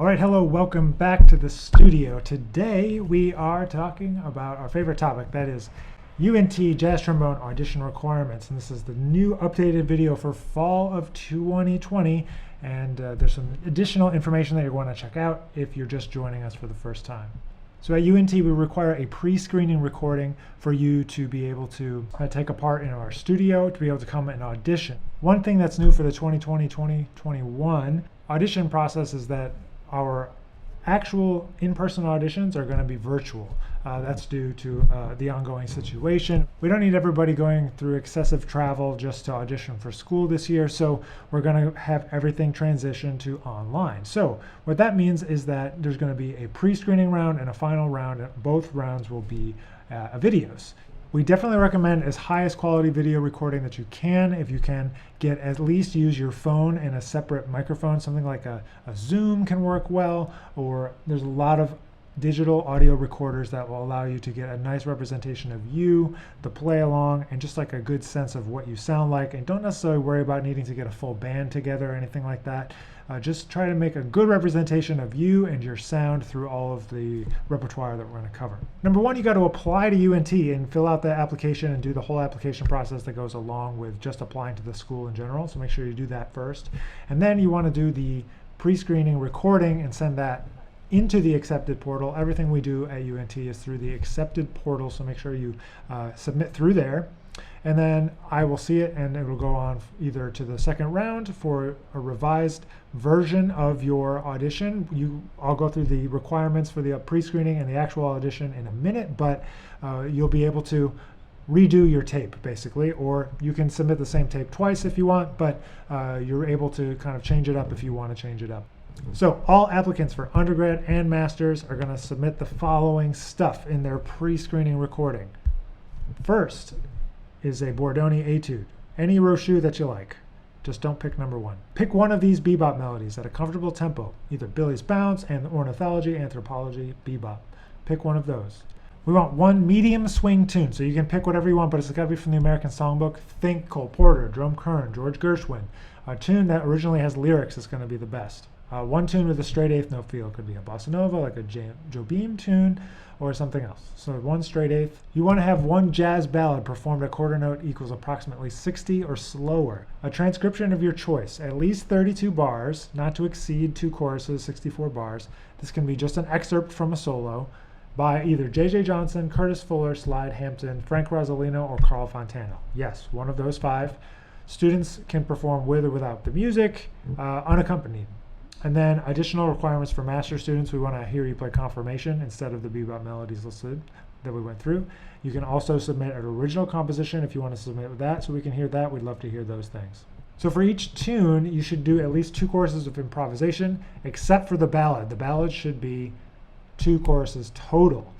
All right, hello, welcome back to the studio. Today we are talking about our favorite topic, that is UNT Jazz Trombone Audition Requirements. And this is the new updated video for fall of 2020. And there's some additional information that you're going to check out if you're just joining us for the first time. So at UNT, we require a pre-screening recording for you to be able to take a part in our studio, to be able to come and audition. One thing that's new for the 2020-2021 audition process is that our actual in-person auditions are going to be virtual. That's due to the ongoing situation. We don't need everybody going through excessive travel just to audition for school this year, so we're going to have everything transition to online. So what that means is that there's going to be a pre-screening round and a final round, and both rounds will be videos. We definitely recommend as highest quality video recording that you can. If you can get, at least use your phone and a separate microphone. Something like a Zoom can work well, or there's a lot of digital audio recorders that will allow you to get a nice representation of you, the play along, and just like a good sense of what you sound like. And don't necessarily worry about needing to get a full band together or anything like that. Just try to make a good representation of you and your sound through all of the repertoire that we're going to cover. Number one, you got to apply to UNT and fill out the application and do the whole application process that goes along with just applying to the school in general. So make sure you do that first. And then you want to do the pre-screening recording and send that into the accepted portal. Everything we do at UNT is through the accepted portal, so make sure you submit through there. And then I will see it, and it will go on either to the second round for a revised version of your audition. I'll go through the requirements for the pre-screening and the actual audition in a minute, but you'll be able to redo your tape basically, or you can submit the same tape twice if you want, but you're able to kind of change it up if you want to change it up. So all applicants for undergrad and masters are going to submit the following stuff in their pre-screening recording. First is a Bordoni etude. Any Rochu that you like. Just don't pick number one. Pick one of these bebop melodies at a comfortable tempo, either Billy's Bounce, and Ornithology, Anthropology, Bebop. Pick one of those. We want one medium swing tune, so you can pick whatever you want, but it's got to be from the American Songbook. Think Cole Porter, Drum Kern, George Gershwin. A tune that originally has lyrics is going to be the best. One tune with a straight eighth note feel could be a bossa nova, like a Joe Beam tune, or something else. So one straight eighth. You want to have one jazz ballad performed at quarter note equals approximately 60 or slower. A transcription of your choice, at least 32 bars, not to exceed 2 choruses, 64 bars. This can be just an excerpt from a solo by either J.J. Johnson, Curtis Fuller, Slide Hampton, Frank Rosolino, or Carl Fontana. Yes, one of those 5. Students can perform with or without the music, unaccompanied. And then additional requirements for master students, we want to hear you play confirmation instead of the bebop melodies listed that we went through. You can also submit an original composition if you want to submit that, so we can hear that. We'd love to hear those things. So for each tune, you should do at least 2 choruses of improvisation, except for the ballad. The ballad should be 2 choruses total.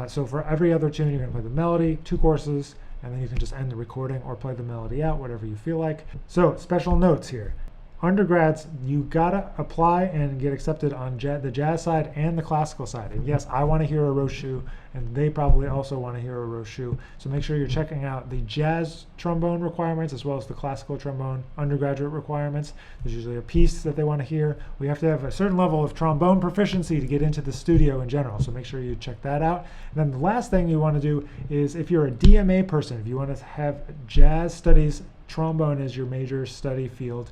So for every other tune, you're going to play the melody, 2 choruses, and then you can just end the recording or play the melody out, whatever you feel like. So special notes here. Undergrads, you gotta apply and get accepted on the jazz side and the classical side. And yes, I want to hear a Rochu, and they probably also want to hear a Rochu. So make sure you're checking out the jazz trombone requirements as well as the classical trombone undergraduate requirements. There's usually a piece that they want to hear. We have to have a certain level of trombone proficiency to get into the studio in general. So make sure you check that out. And then the last thing you want to do is, if you're a DMA person, if you want to have jazz studies, trombone as your major study field,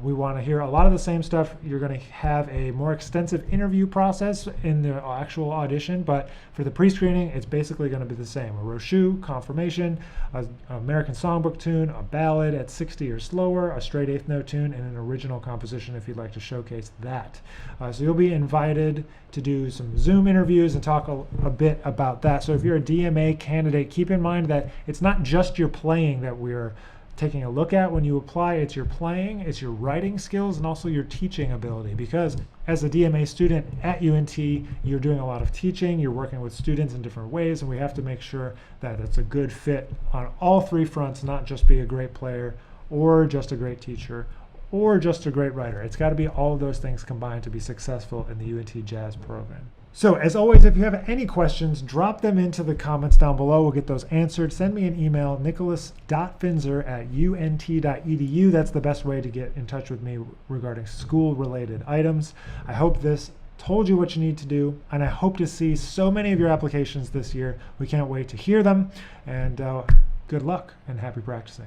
we want to hear a lot of the same stuff. You're going to have a more extensive interview process in the actual audition, but for the pre-screening, it's basically going to be the same. A Rochu, confirmation, an American Songbook tune, a ballad at 60 or slower, a straight eighth note tune, and an original composition if you'd like to showcase that. So you'll be invited to do some Zoom interviews and talk a bit about that. So if you're a DMA candidate, keep in mind that it's not just your playing that we're taking a look at when you apply. It's your playing, it's your writing skills, and also your teaching ability, because as a DMA student at UNT, you're doing a lot of teaching, you're working with students in different ways, and we have to make sure that it's a good fit on all 3 fronts, not just be a great player or just a great teacher or just a great writer. It's got to be all of those things combined to be successful in the UNT Jazz program. So as always, if you have any questions, drop them into the comments down below. We'll get those answered. Send me an email, nicholas.finzer@unt.edu. That's the best way to get in touch with me regarding school-related items. I hope this told you what you need to do, and I hope to see so many of your applications this year. We can't wait to hear them, and good luck and happy practicing.